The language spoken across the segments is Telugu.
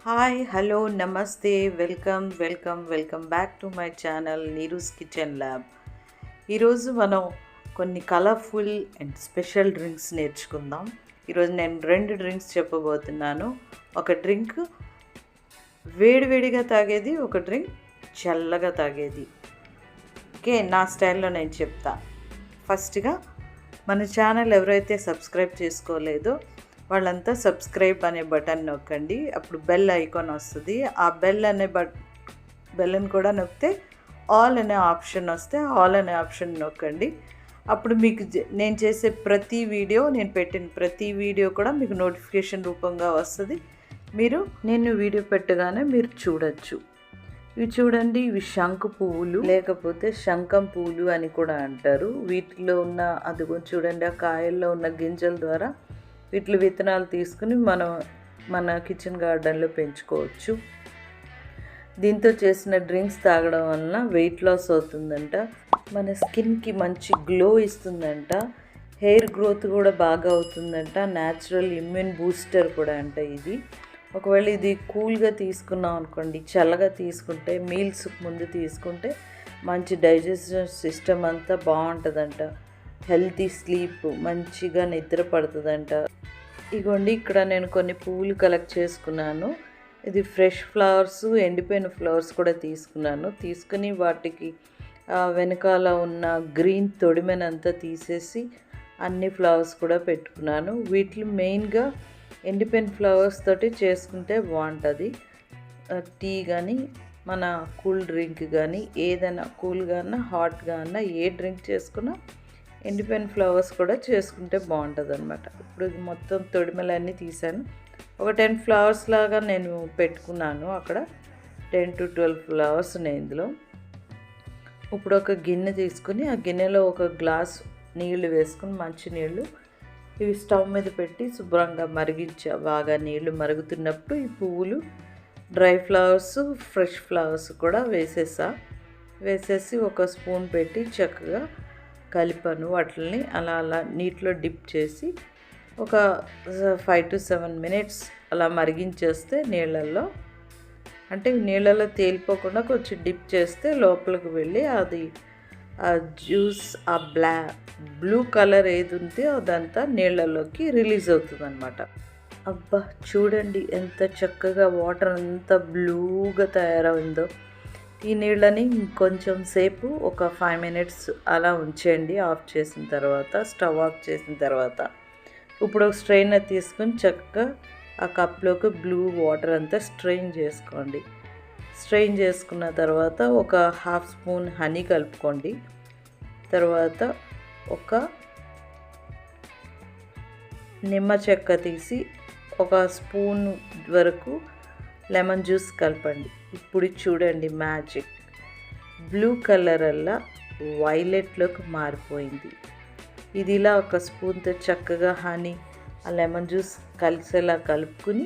హాయ్ హలో నమస్తే welcome back to my channel Neeru's kitchen lab. ఈరోజు మనం కొన్ని కలర్ఫుల్ అండ్ స్పెషల్ డ్రింక్స్ నేర్చుకుందాం. ఈరోజు నేను 2 డ్రింక్స్ చెప్పబోతున్నాను. ఒక డ్రింక్ వేడివేడిగా తాగేది, ఒక డ్రింక్ చల్లగా తాగేది. ఓకే, నా స్టైల్లో నేను చెప్తా. ఫస్ట్గా మన ఛానల్ ఎవరైతే సబ్స్క్రైబ్ చేసుకోలేదో వాళ్ళంతా సబ్స్క్రైబ్ అనే బటన్ నొక్కండి. అప్పుడు బెల్ ఐకాన్ వస్తుంది. ఆ బెల్ని కూడా నొక్కితే ఆల్ అనే ఆప్షన్ వస్తే ఆల్ అనే ఆప్షన్ నొక్కండి. అప్పుడు మీకు నేను చేసే నేను పెట్టిన ప్రతి వీడియో కూడా మీకు నోటిఫికేషన్ రూపంగా వస్తుంది. నేను వీడియో పెట్టగానే మీరు చూడొచ్చు. ఇవి చూడండి, ఇవి శంకు పువ్వులు లేకపోతే శంఖం పువ్వులు అని కూడా అంటారు. వీటిలో ఉన్న అదిగో చూడండి, ఆ కాయల్లో ఉన్న గింజల ద్వారా వీటి విత్తనాలు తీసుకుని మన కిచెన్ గార్డెన్లో పెంచుకోవచ్చు. దీంతో చేసిన డ్రింక్స్ తాగడం వలన వెయిట్ లాస్ అవుతుందంట, మన స్కిన్కి మంచి గ్లో ఇస్తుందంట, హెయిర్ గ్రోత్ కూడా బాగా అవుతుందంట, న్యాచురల్ ఇమ్యూన్ బూస్టర్ కూడా అంట ఇది. ఒకవేళ ఇది కూల్గా తీసుకున్నాం అనుకోండి, చల్లగా తీసుకుంటే, మీల్స్ ముందు తీసుకుంటే మంచి డైజెషన్ సిస్టమ్ అంతా బాగుంటుందంట, హెల్తీ స్లీప్, మంచిగా నిద్ర పడుతుందంట. ఇగోండి, ఇక్కడ నేను కొన్ని పువ్వులు కలెక్ట్ చేసుకున్నాను. ఇది ఫ్రెష్ ఫ్లవర్స్, ఎండిపోయిన ఫ్లవర్స్ కూడా తీసుకుని వాటికి వెనకాల ఉన్న గ్రీన్ తొడిమెనంతా తీసేసి అన్ని ఫ్లవర్స్ కూడా పెట్టుకున్నాను. వీటిలో మెయిన్గా ఎండిపోయిన ఫ్లవర్స్ తోటి చేసుకుంటే బాగుంటుంది. టీ కానీ మన కూల్ డ్రింక్ కానీ ఏదైనా కూల్గా అన్నా హాట్గా అన్నా ఏ డ్రింక్ చేసుకున్నా ఎండిపోయిన ఫ్లవర్స్ కూడా చేసుకుంటే బాగుంటుంది అనమాట. ఇప్పుడు మొత్తం తొడిమలన్నీ తీసాను. ఒక 10 ఫ్లవర్స్ లాగా నేను పెట్టుకున్నాను. అక్కడ 10 to 12 ఫ్లవర్స్ ఉన్నాయి ఇందులో. ఇప్పుడు ఒక గిన్నె తీసుకుని ఆ గిన్నెలో ఒక గ్లాస్ నీళ్లు వేసుకుని, మంచి నీళ్ళు ఇవి స్టవ్ మీద పెట్టి శుభ్రంగా బాగా నీళ్లు మరుగుతున్నప్పుడు ఈ పువ్వులు, డ్రై ఫ్లవర్స్, ఫ్రెష్ ఫ్లవర్స్ కూడా వేసేసి ఒక స్పూన్ పెట్టి చక్కగా కలిపాను. వాటిని అలా నీటిలో డిప్ చేసి ఒక 5 to 7 minutes అలా మరిగించేస్తే నీళ్ళల్లో తేలిపోకుండా కొంచెం డిప్ చేస్తే లోపలికి వెళ్ళి అది ఆ జ్యూస్, ఆ బ్లూ కలర్ ఏది ఉంటే అదంతా నీళ్ళలోకి రిలీజ్ అవుతుంది అనమాట. అబ్బా చూడండి ఎంత చక్కగా వాటర్ అంతా బ్లూగా తయారైందో. ఈ నీళ్ళని ఇంకొంచెం సేపు ఒక 5 minutes అలా ఉంచేయండి. స్టవ్ ఆఫ్ చేసిన తర్వాత ఇప్పుడు ఒక స్ట్రైనర్ తీసుకొని చక్కగా ఆ కప్లోకి బ్లూ వాటర్ అంతా స్ట్రెయిన్ చేసుకోండి. స్ట్రెయిన్ చేసుకున్న తర్వాత ఒక 1/2 స్పూన్ హనీ కలుపుకోండి. తర్వాత ఒక నిమ్మ చెక్క తీసి ఒక స్పూన్ వరకు లెమన్ జ్యూస్ కలపండి. ఇప్పుడు చూడండి, మ్యాజిక్, బ్లూ కలర్ అలా వైలెట్లోకి మారిపోయింది. ఇది ఇలా ఒక స్పూన్తో చక్కగా హనీ, ఆ లెమన్ జ్యూస్ కలిసేలా కలుపుకుని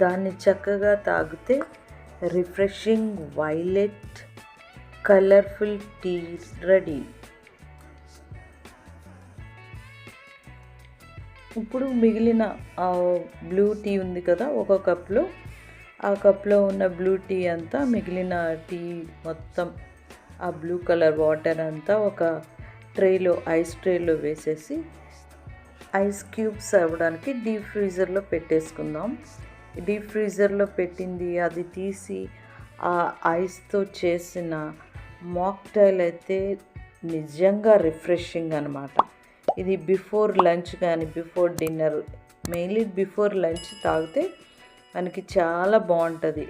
దాన్ని చక్కగా తాగితే refreshing violet colourful tea ready. ఇప్పుడు మిగిలిన బ్లూ టీ ఉంది కదా, ఒక కప్లో, ఆ కప్లో ఉన్న బ్లూ టీ అంతా, మిగిలిన టీ మొత్తం ఆ బ్లూ కలర్ వాటర్ అంతా ఒక ఐస్ ట్రేలో వేసేసి ఐస్ క్యూబ్స్ అవ్వడానికి డీప్ ఫ్రీజర్లో పెట్టేసుకుందాం. డీప్ ఫ్రీజర్లో పెట్టింది అది తీసి ఆ ఐస్తో చేసిన మాక్టైల్ అయితే నిజంగా రిఫ్రెషింగ్ అనమాట. ఇది బిఫోర్ లంచ్ కానీ before dinner, mainly before lunch తాగితే మనకి చాలా బాగుంటుంది.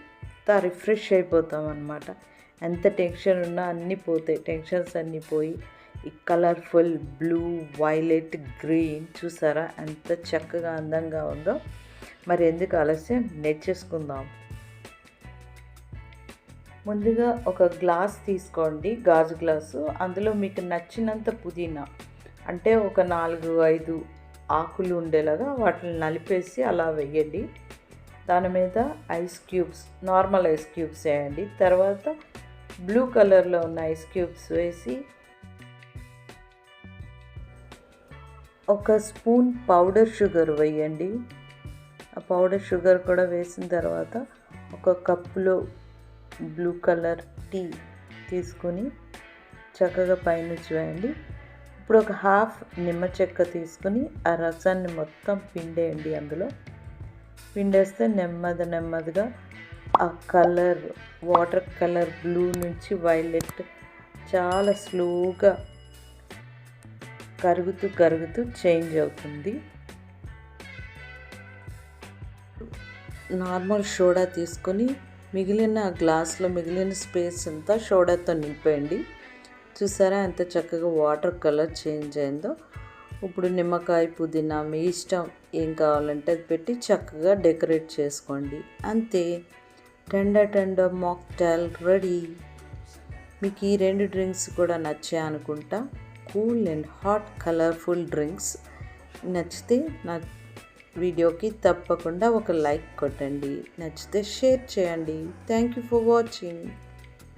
రిఫ్రెష్ అయిపోతాం అనమాట. ఎంత టెన్షన్ ఉన్నా అన్నీ పోతాయి, టెన్షన్స్ అన్నీ పోయి ఈ కలర్ఫుల్ బ్లూ, వైలెట్, గ్రీన్ చూసారా ఎంత చక్కగా అందంగా ఉందో. మరి ఎందుకు ఆలస్యం, నేర్చేసుకుందాం. ముందుగా ఒక గ్లాస్ తీసుకోండి, గాజు గ్లాసు. అందులో మీకు నచ్చినంత పుదీనా, అంటే ఒక 4-5 ఆకులు ఉండేలాగా వాటిని నలిపేసి అలా వేయండి. దాని మీద ice cubes, normal ice cubes వేయండి. తర్వాత బ్లూ కలర్లో ఉన్న ఐస్ క్యూబ్స్ వేసి ఒక స్పూన్ పౌడర్ షుగర్ వేయండి. ఆ పౌడర్ షుగర్ కూడా వేసిన తర్వాత ఒక కప్పులో బ్లూ కలర్ టీ తీసుకొని చక్కగా పైనుంచి వేయండి. ఇప్పుడు ఒక హాఫ్ నిమ్మ చెక్క తీసుకుని ఆ రసాన్ని మొత్తం పిండేయండి. అందులో పిండేస్తే నెమ్మదిగా ఆ కలర్ వాటర్ కలర్ బ్లూ నుంచి వైలెట్ చాలా స్లోగా కరుగుతూ చేంజ్ అవుతుంది. నార్మల్ సోడా తీసుకొని మిగిలిన గ్లాస్లో మిగిలిన స్పేస్ అంతా సోడాతో నింపేయండి. చూసారా ఎంత చక్కగా వాటర్ కలర్ చేంజ్ అయిందో. ఇప్పుడు నిమ్మకాయ, పుదీనా మీ ఇష్టం ఏం కావాలంటే అది పెట్టి చక్కగా డెకరేట్ చేసుకోండి. అంతే, టెండర్ మాక్టైల్ రెడీ. మీకు ఈ 2 డ్రింక్స్ కూడా నచ్చాయి అనుకుంటా. Cool and hot colourful drinks. నచ్చితే నా వీడియోకి తప్పకుండా ఒక లైక్ కొట్టండి. నచ్చితే షేర్ చేయండి. Thank you for watching.